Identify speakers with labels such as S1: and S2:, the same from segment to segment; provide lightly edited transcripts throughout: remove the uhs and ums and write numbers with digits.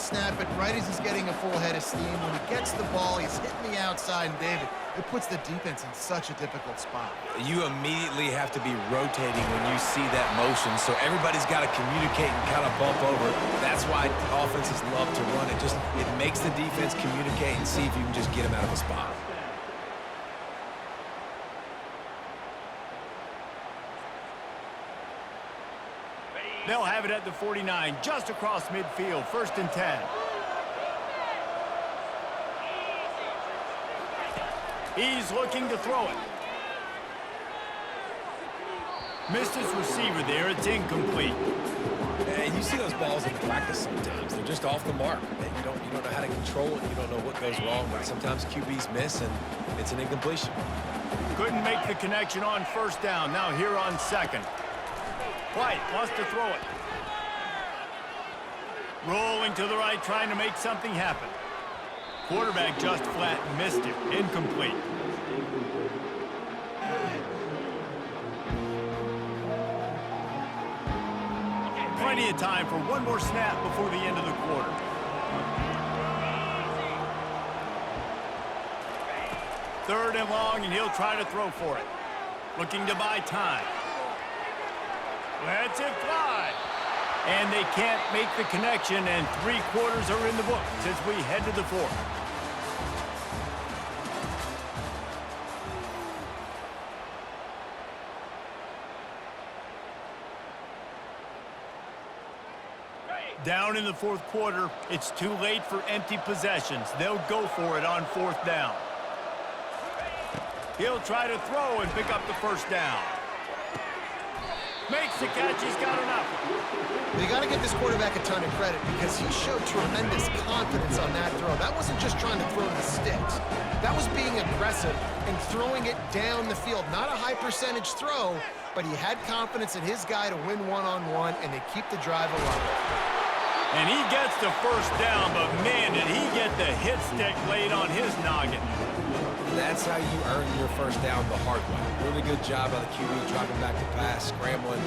S1: snap it right as he's getting a full head of steam. When he gets the ball, he's hitting the outside, and David, it puts the defense in such a difficult spot.
S2: You immediately have to be rotating when you see that motion, so everybody's got to communicate and kind of bump over. That's why offenses love to run it. It makes the defense communicate and see if you can just get them out of a spot.
S3: They'll have it at the 49, just across midfield, 1st and 10. He's looking to throw it. Missed his receiver there. It's incomplete.
S2: And you see those balls in practice sometimes. They're just off the mark. You don't know how to control it. You don't know what goes wrong, but sometimes QBs miss, and it's an incompletion.
S3: Couldn't make the connection on 1st down. Now here on 2nd. White wants to throw it. Rolling to the right, trying to make something happen. Quarterback just flat missed it. Incomplete. Plenty of time for one more snap before the end of the quarter. Third and long, and he'll try to throw for it. Looking to buy time. Lets it fly. And they can't make the connection, and 3 quarters are in the books as we head to the 4th. Down in the 4th quarter, it's too late for empty possessions. They'll go for it on 4th down. He'll try to throw and pick up the 1st down. Makes the catch. He's got enough.
S1: You got to give this quarterback a ton of credit because he showed tremendous confidence on that throw. That wasn't just trying to throw the sticks. That was being aggressive and throwing it down the field. Not a high percentage throw, but he had confidence in his guy to win one-on-one, and they keep the drive alive.
S3: And he gets the 1st down, but man, did he get the hit stick laid on his noggin.
S2: That's how you earn your 1st down the hard way. Really good job by the QB, dropping back to pass, scrambling,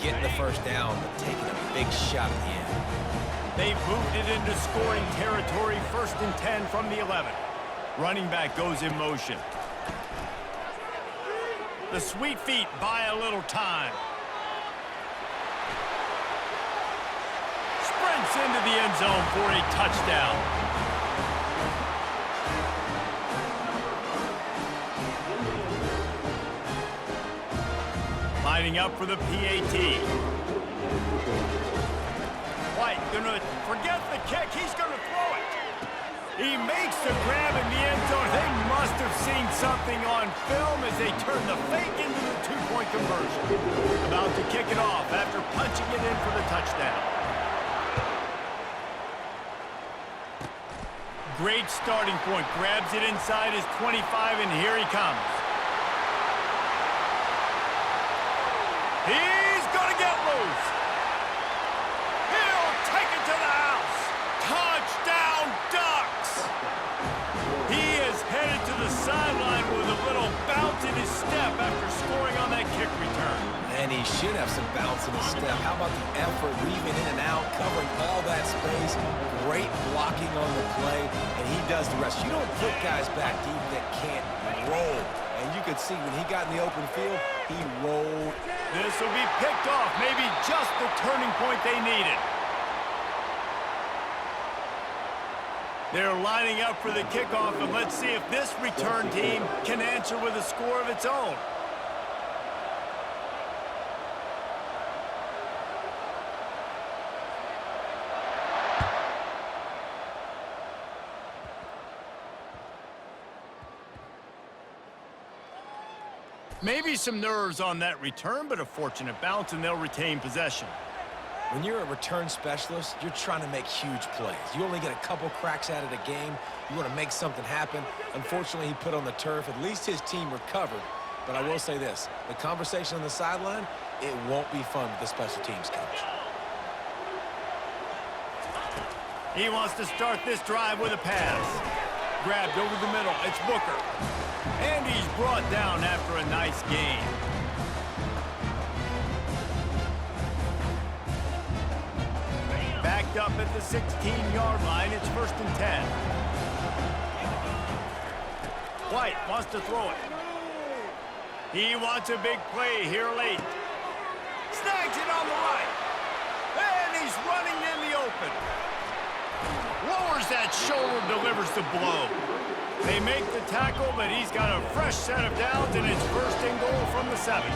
S2: getting the 1st down, but taking a big shot at the end.
S3: They've moved it into scoring territory, 1st and 10 from the 11. Running back goes in motion. The sweet feet buy a little time. Sprints into the end zone for a touchdown. Lining up for the PAT. White gonna forget the kick. He's gonna throw it. He makes the grab in the end zone. They must have seen something on film as they turn the fake into the 2-point conversion. About to kick it off after punching it in for the touchdown. Great starting point. Grabs it inside his 25, and here he comes. He's going to get loose. He'll take it to the house. Touchdown, Ducks. He is headed to the sideline with a little bounce in his step after scoring on that kick return.
S2: And he should have some bounce in his step. How about the effort, weaving in and out, covering all that space. Great blocking on the play, and he does the rest. You don't put guys back deep that can't roll. And you could see when he got in the open field, he rolled.
S3: This will be picked off, maybe just the turning point they needed. They're lining up for the kickoff, and let's see if this return team can answer with a score of its own. Maybe some nerves on that return, but a fortunate bounce, and they'll retain possession.
S2: When you're a return specialist, you're trying to make huge plays. You only get a couple cracks at it a game. You want to make something happen. Unfortunately, he put on the turf. At least his team recovered. But I will say this, the conversation on the sideline, it won't be fun with the special teams coach.
S3: He wants to start this drive with a pass. Grabbed over the middle. It's Booker. And he's brought down after a nice gain. Back picked up at the 16-yard line. It's 1st and 10. White wants to throw it. He wants a big play here late. Snags it on the right. And he's running in the open. Lowers that shoulder, delivers the blow. They make the tackle, but he's got a fresh set of downs, and it's 1st and goal from the 7.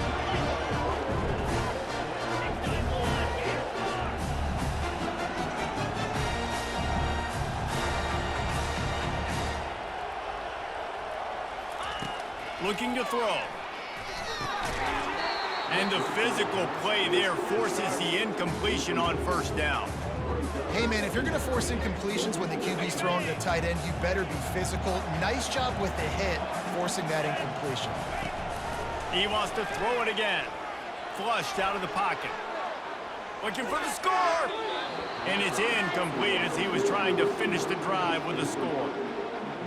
S3: Looking to throw. And the physical play there forces the incompletion on 1st down.
S1: Hey, man, if you're going to force incompletions when the QB's throwing to the tight end, you better be physical. Nice job with the hit, forcing that incompletion.
S3: He wants to throw it again. Flushed out of the pocket. Looking for the score. And it's incomplete as he was trying to finish the drive with a score.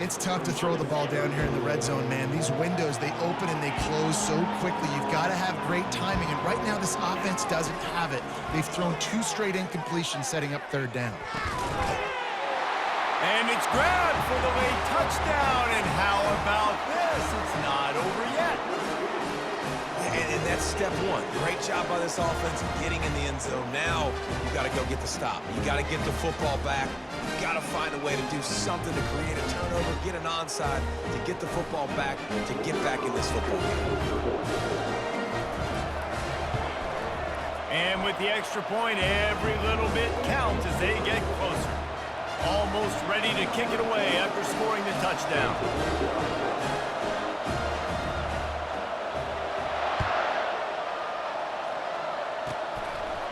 S1: It's tough to throw the ball down here in the red zone, man. These windows, they open and they close so quickly. You've got to have great timing, and right now this offense doesn't have it. They've thrown 2 straight incompletions setting up 3rd down.
S3: And it's grabbed for the late touchdown, and how about this? It's not over yet.
S2: And that's step 1. Great job by this offense getting in the end zone. Now you got to go get the stop. You got to get the football back. You got to find a way to do something to create a turnover, get an onside, to get the football back, to get back in this football game.
S3: And with the extra point, every little bit counts as they get closer. Almost ready to kick it away after scoring the touchdown.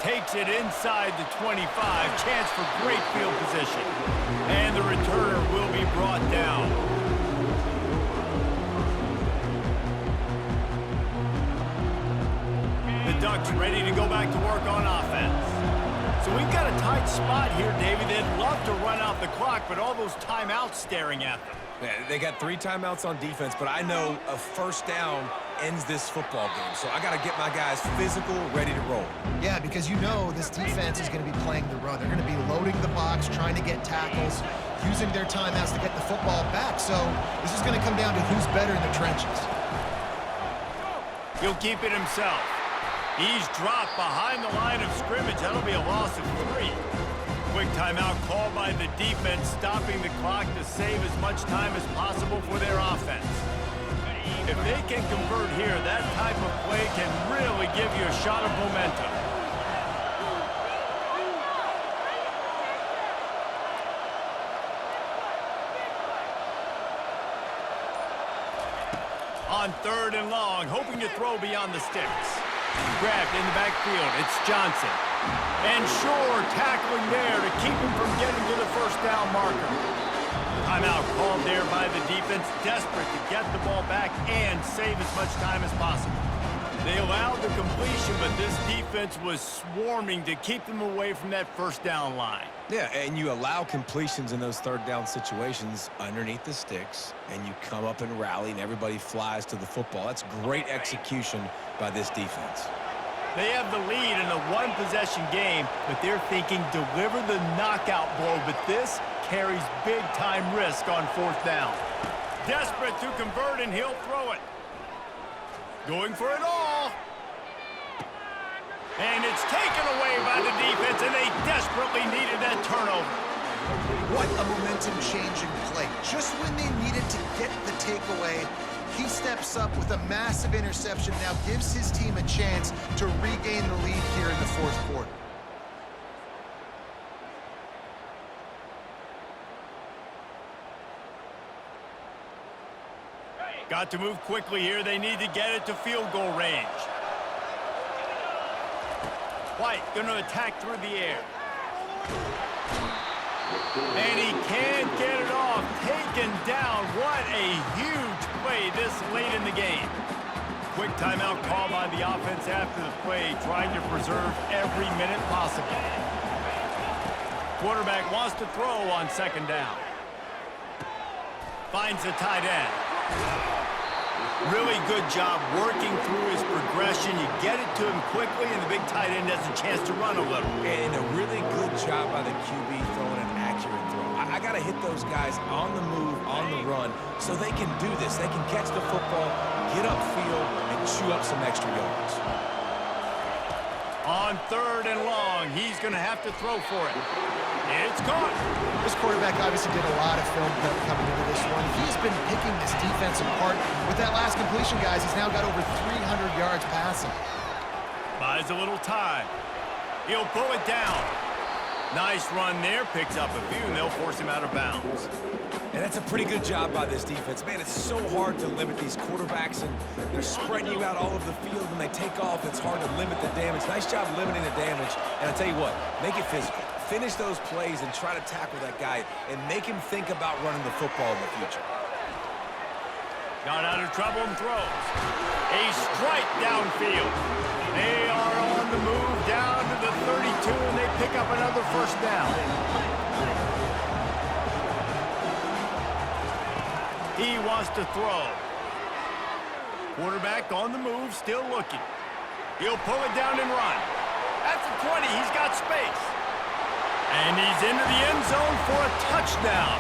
S3: Takes it inside the 25. Chance for great field position. And the returner will be brought down. The Ducks ready to go back to work on offense. So we've got a tight spot here, David. They'd love to run out the clock, but all those timeouts staring at them.
S2: Yeah, they got 3 timeouts on defense, but I know a 1st down ends this football game. So I got to get my guys physical, ready to roll.
S1: Yeah, because you know this defense is going to be playing the run. They're going to be loading the box, trying to get tackles, using their timeouts to get the football back. So this is going to come down to who's better in the trenches.
S3: He'll keep it himself. He's dropped behind the line of scrimmage. That'll be a loss of 3. Quick timeout called by the defense, stopping the clock to save as much time as possible for their offense. If they can convert here, that type of play can really give you a shot of momentum. On 3rd and long, hoping to throw beyond the sticks. Grabbed in the backfield. It's Johnson. And Shore tackling there to keep him from getting to the 1st down marker. Timeout called there by the defense, desperate to get the ball back and save as much time as possible. They allowed the completion, but this defense was swarming to keep them away from that 1st down line.
S2: Yeah, and you allow completions in those 3rd down situations underneath the sticks, and you come up and rally, and everybody flies to the football. That's great execution by this defense.
S3: They have the lead in a 1-possession game, but they're thinking deliver the knockout blow, but this carries big-time risk on 4th down. Desperate to convert, and he'll throw it. Going for it all. And it's taken away by the defense, and they desperately needed that turnover.
S1: What a momentum-changing play. Just when they needed to get the takeaway, he steps up with a massive interception, now gives his team a chance to regain the lead here in the 4th quarter.
S3: Got to move quickly here. They need to get it to field goal range. White going to attack through the air. And he can't get it off. Taken down. What a huge play this late in the game. Quick timeout call by the offense after the play, trying to preserve every minute possible. Quarterback wants to throw on 2nd down. Finds the tight end. Really good job working through his progression. You get it to him quickly, and the big tight end has a chance to run a little.
S2: And a really good job by the QB throwing an accurate throw. I got to hit those guys on the move, on the run, so they can do this. They can catch the football, get upfield, and chew up some extra yards.
S3: On 3rd and long, he's going to have to throw for it. It's caught.
S1: This quarterback obviously did a lot of film prep coming into this one. He's been picking this defense apart. With that last completion, guys, he's now got over 300 yards passing.
S3: Buys a little time. He'll pull it down. Nice run there. Picks up a few, and they'll force him out of bounds.
S2: And that's a pretty good job by this defense. Man, it's so hard to limit these quarterbacks, and they're spreading you out all over the field. When they take off, it's hard to limit the damage. Nice job limiting the damage. And I tell you what, make it physical. Finish those plays and try to tackle that guy and make him think about running the football in the future.
S3: Got out of trouble and throws. A strike downfield. They are on the move down to the 32, and they pick up another first down. He wants to throw. Quarterback on the move, still looking. He'll pull it down and run. At the 20, he's got space. And he's into the end zone for a touchdown.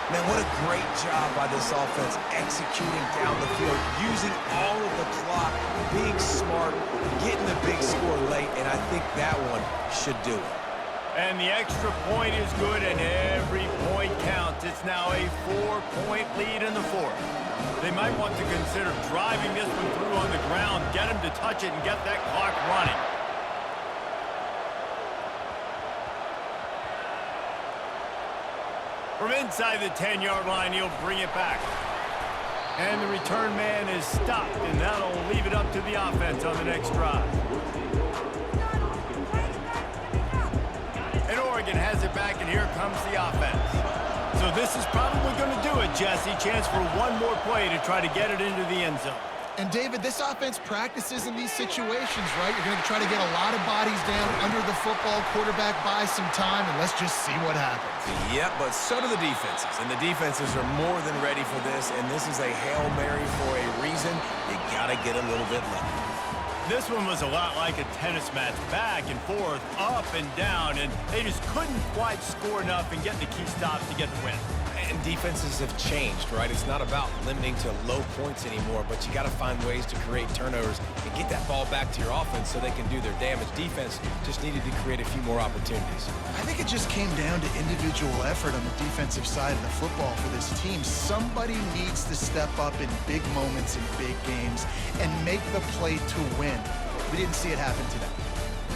S2: Man, what a great job by this offense executing down the field, using all of the clock, being smart, getting the big score late, and I think that one should do it.
S3: And the extra point is good, and every point counts. It's now a 4-point lead in the 4th. They might want to consider driving this one through on the ground, get him to touch it, and get that clock running. From inside the 10-yard line, he'll bring it back. And the return man is stopped, and that'll leave it up to the offense on the next drive. And Oregon has it back, and here comes the offense. So this is probably going to do it, Jesse. Chance for one more play to try to get it into the end zone.
S1: And, David, this offense practices in these situations, right? You're going to try to get a lot of bodies down under the football, quarterback buys some time, and let's just see what happens.
S2: Yep, but so do the defenses. And the defenses are more than ready for this, and this is a Hail Mary for a reason. You got to get a little bit lucky.
S3: This one was a lot like a tennis match, back and forth, up and down, and they just couldn't quite score enough and get the key stops to get the win.
S2: And defenses have changed, right? It's not about limiting to low points anymore, but you got to find ways to create turnovers and get that ball back to your offense so they can do their damage. Defense just needed to create a few more opportunities.
S1: I think it just came down to individual effort on the defensive side of the football for this team. Somebody needs to step up in big moments in big games and make the play to win. We didn't see it happen today.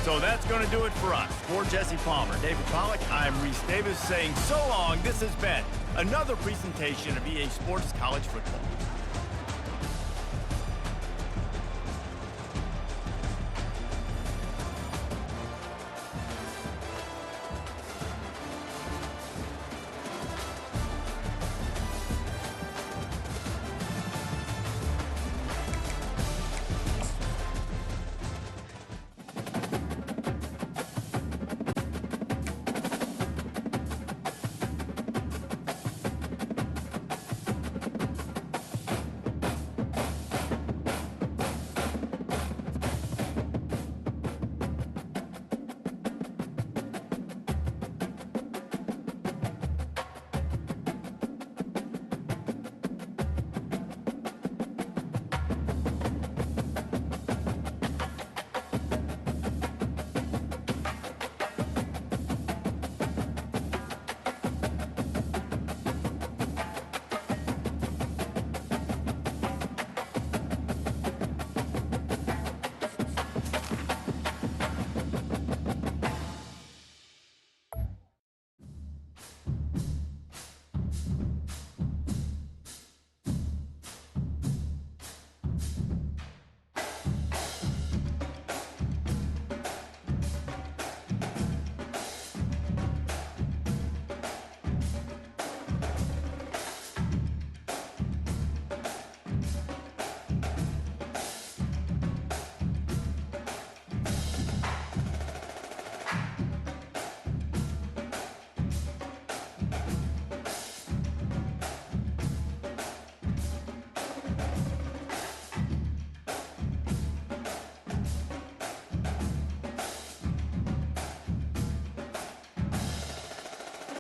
S3: So that's going to do it for us. For Jesse Palmer, David Pollack, I'm Reese Davis saying so long. This has been another presentation of EA Sports College Football.